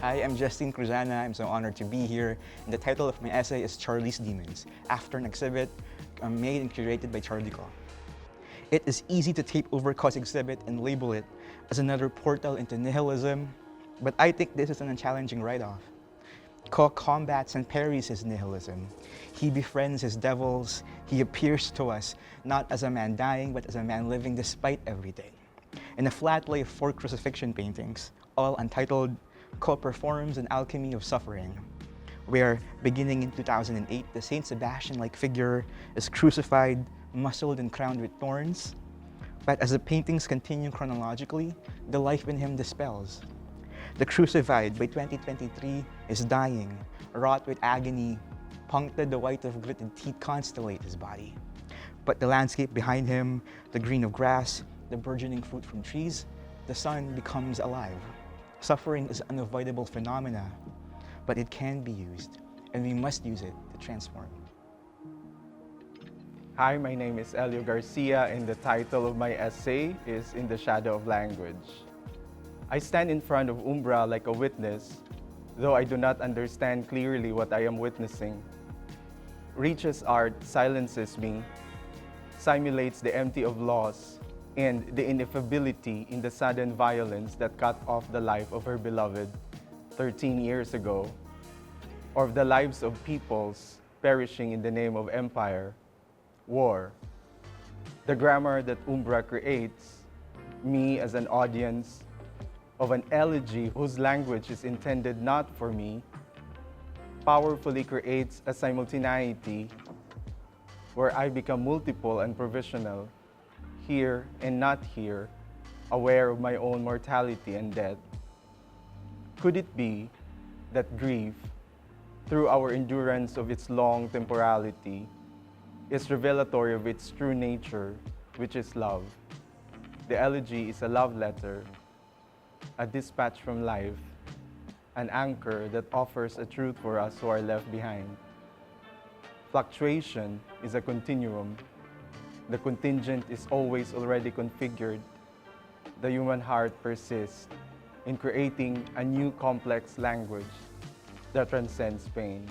Hi, I'm Justine Cruzana. I'm so honored to be here. And the title of my essay is Charlie's Demons, after an exhibit made and curated by Charlie Ko. It is easy to tape over Ko's exhibit and label it as another portal into nihilism, but I think this is an unchallenging write-off. Ko combats and parries his nihilism. He befriends his devils. He appears to us not as a man dying, but as a man living despite everything. In a flat lay of 4 crucifixion paintings, all untitled, Ko performs an alchemy of suffering, where, beginning in 2008, the Saint Sebastian-like figure is crucified, muscled, and crowned with thorns. But as the paintings continue chronologically, the life in him dispels. The crucified by 2023 is dying, wrought with agony, punctured the white of gritted teeth constellate his body. But the landscape behind him, the green of grass, the burgeoning fruit from trees, the sun becomes alive. Suffering is an unavoidable phenomena, but it can be used, and we must use it to transform. Hi, my name is Elio Garcia, and the title of my essay is In the Shadow of Language. I stand in front of Umbra like a witness, though I do not understand clearly what I am witnessing. Reach's art silences me, simulates the empty of loss, and the ineffability in the sudden violence that cut off the life of her beloved 13 years ago, or of the lives of peoples perishing in the name of empire, war. The grammar that Umbra creates, me as an audience of an elegy whose language is intended not for me, powerfully creates a simultaneity where I become multiple and provisional, here and not here, aware of my own mortality and death. Could it be that grief, through our endurance of its long temporality, is revelatory of its true nature, which is love? The elegy is a love letter, a dispatch from life, an anchor that offers a truth for us who are left behind. Fluctuation is a continuum. The contingent is always already configured. The human heart persists in creating a new complex language that transcends pain.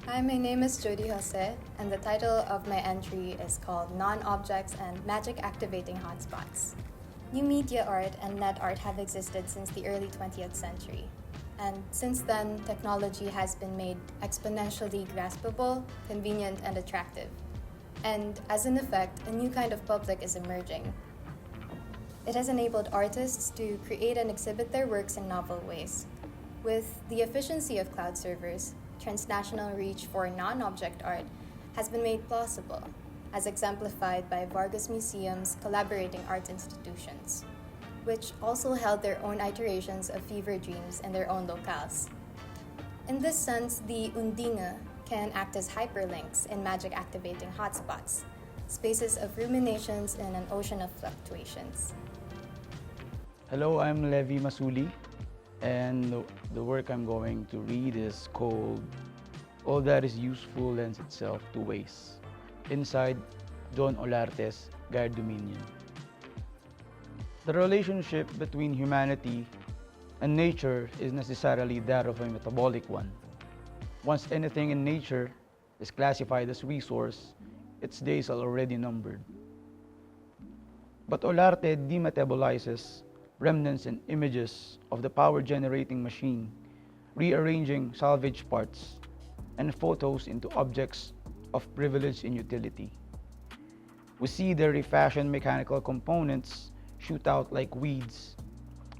Hi, my name is Jody Jose, and the title of my entry is called Non-Objects and Magic Activating Hotspots. New media art and net art have existed since the early 20th century. And since then, technology has been made exponentially graspable, convenient, and attractive. And as an effect, a new kind of public is emerging. It has enabled artists to create and exhibit their works in novel ways. With the efficiency of cloud servers, transnational reach for non-object art has been made plausible, as exemplified by Vargas Museum's collaborating art institutions, which also held their own iterations of fever dreams in their own locales. In this sense, the Undinga can act as hyperlinks in magic-activating hotspots, spaces of ruminations in an ocean of fluctuations. Hello, I'm Levi Masuli, and the work I'm going to read is called All That Is Useful Lends Itself to Waste, inside John Olarte's Gaia Dominion. The relationship between humanity and nature is necessarily that of a metabolic one. Once anything in nature is classified as resource, its days are already numbered. But Olarte demetabolizes remnants and images of the power-generating machine, rearranging salvage parts and photos into objects of privilege and utility. We see the refashioned mechanical components shoot out like weeds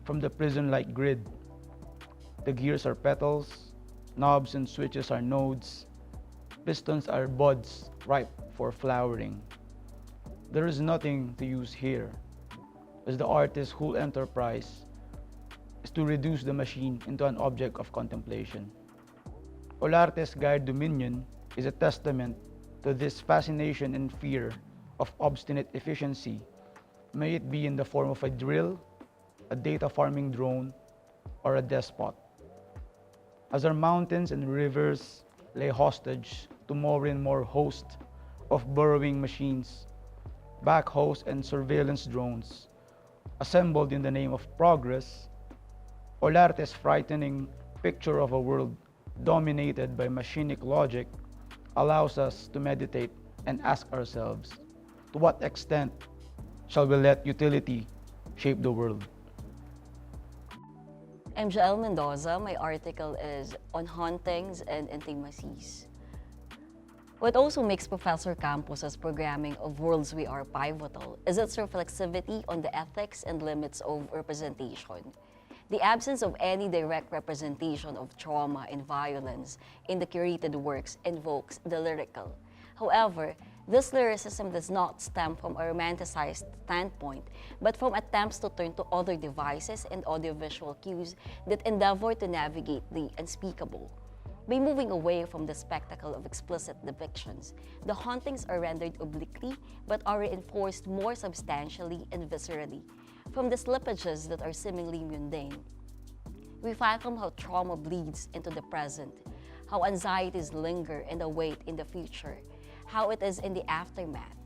from the prison-like grid. The gears are petals, knobs and switches are nodes, pistons are buds ripe for flowering. There is nothing to use here, as the artist's whole enterprise is to reduce the machine into an object of contemplation. Olarte's Gaia Dominion is a testament to this fascination and fear of obstinate efficiency, may it be in the form of a drill, a data farming drone, or a despot. As our mountains and rivers lay hostage to more and more hosts of burrowing machines, backhoes and surveillance drones, assembled in the name of progress, Olarte's frightening picture of a world dominated by machinic logic allows us to meditate and ask ourselves, to what extent shall we let utility shape the world? I'm Jael Mendoza. My article is on hauntings and intimacies. What also makes Professor Campos' programming of Worlds We Are pivotal is its reflexivity on the ethics and limits of representation. The absence of any direct representation of trauma and violence in the curated works invokes the lyrical. However, this lyricism does not stem from a romanticized standpoint, but from attempts to turn to other devices and audiovisual cues that endeavor to navigate the unspeakable. By moving away from the spectacle of explicit depictions, the hauntings are rendered obliquely but are reinforced more substantially and viscerally from the slippages that are seemingly mundane. We fathom how trauma bleeds into the present, how anxieties linger and await in the future, how it is in the aftermath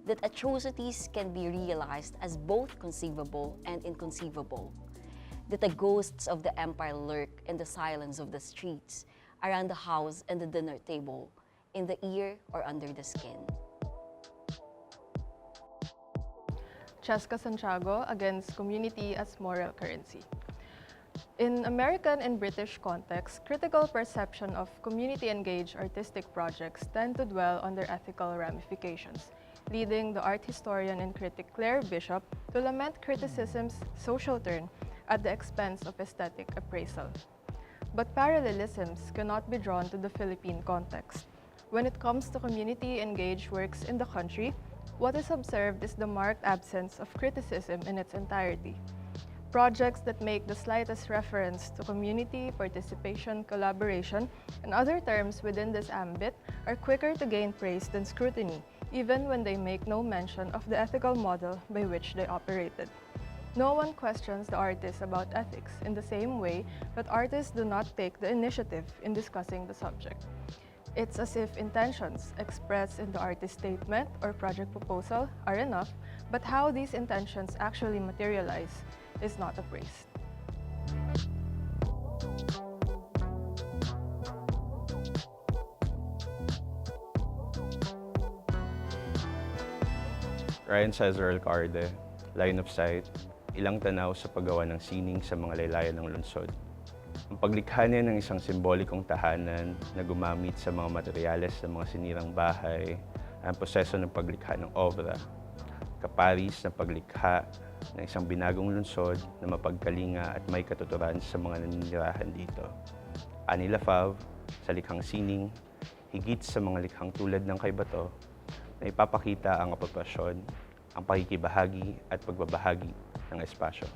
that atrocities can be realized as both conceivable and inconceivable, that the ghosts of the empire lurk in the silence of the streets, around the house and the dinner table, in the ear or under the skin. Cheska Santiago against community as moral currency. In American and British contexts, critical perception of community-engaged artistic projects tend to dwell on their ethical ramifications, leading the art historian and critic Claire Bishop to lament criticism's social turn at the expense of aesthetic appraisal. But parallelisms cannot be drawn to the Philippine context. When it comes to community-engaged works in the country, what is observed is the marked absence of criticism in its entirety. Projects that make the slightest reference to community, participation, collaboration, and other terms within this ambit are quicker to gain praise than scrutiny, even when they make no mention of the ethical model by which they operated. No one questions the artist about ethics in the same way that artists do not take the initiative in discussing the subject. It's as if intentions expressed in the artist's statement or project proposal are enough, but how these intentions actually materialize is not appraised. Ryan Cesar Alcarde, Line of Sight, ilang tanaw sa paggawa ng sining sa mga laylayan ng lungsod. Ang paglikha niya ng isang simbolikong tahanan na gumamit sa mga materyales ng mga sinirang bahay ang proseso ng paglikha ng obra. Kaparis na paglikha ng isang binagong lungsod na mapagkalinga at may katuturan sa mga naninirahan dito. Ani Lafav, sa likhang sining, higit sa mga likhang tulad ng kay Bato, na ipapakita ang apropriasyon, ang pakikibahagi at pagbabahagi ng espasyo.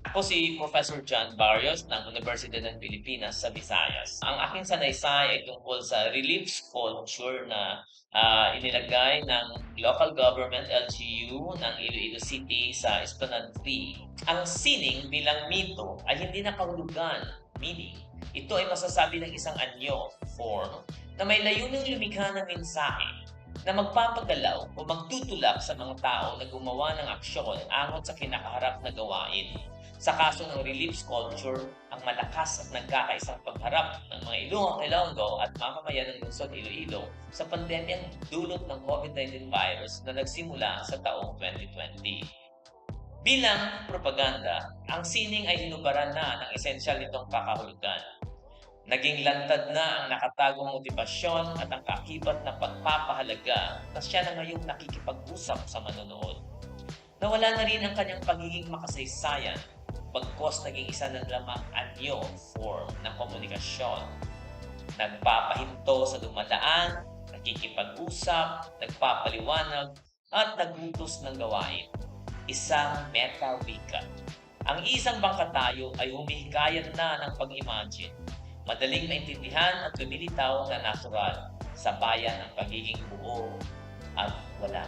Ako si Professor John Barrios ng Universidad ng Pilipinas sa Visayas. Ang aking sanaysay ay tungkol sa relief sculpture na inilagay ng local government LGU ng Iloilo City sa Esplanade 3. Ang sining bilang mito ay hindi nakahulugan, meaning ito ay masasabi ng isang anyo, form, na may layuning lumikha ng mensahe na magpapagalaw o magtutulak sa mga tao na gumawa ng aksyon angot sa kinakaharap na gawain. Sa kaso ng relief sculpture, ang malakas at nagkakaisang pagharap ng mga Ilonggo at mamamayan ng lungsod Iloilo sa pandemyang dulot ng COVID-19 virus na nagsimula sa taong 2020. Bilang propaganda, ang sining ay hinubaran na ng esensyal nitong kakahulugan. Naging lantad na ang nakatagong motibasyon at ang kaakibat na pagpapahalaga na siya na ngayong nakikipag-usap sa manonood. Nawala na rin ang kanyang pagiging makasaysayan, bagkos naging isa ng lamang anyo form ng komunikasyon. Nagpapahinto sa dumadaan, nakikipag-usap, nagpapaliwanag, at nagutos ng gawain. Isang meta-wika. Ang isang bangkatayo ay humihikayat na ng pag-imagine. Madaling maintindihan at lumilitaw na natural sa bayan ng pagiging buo at wala.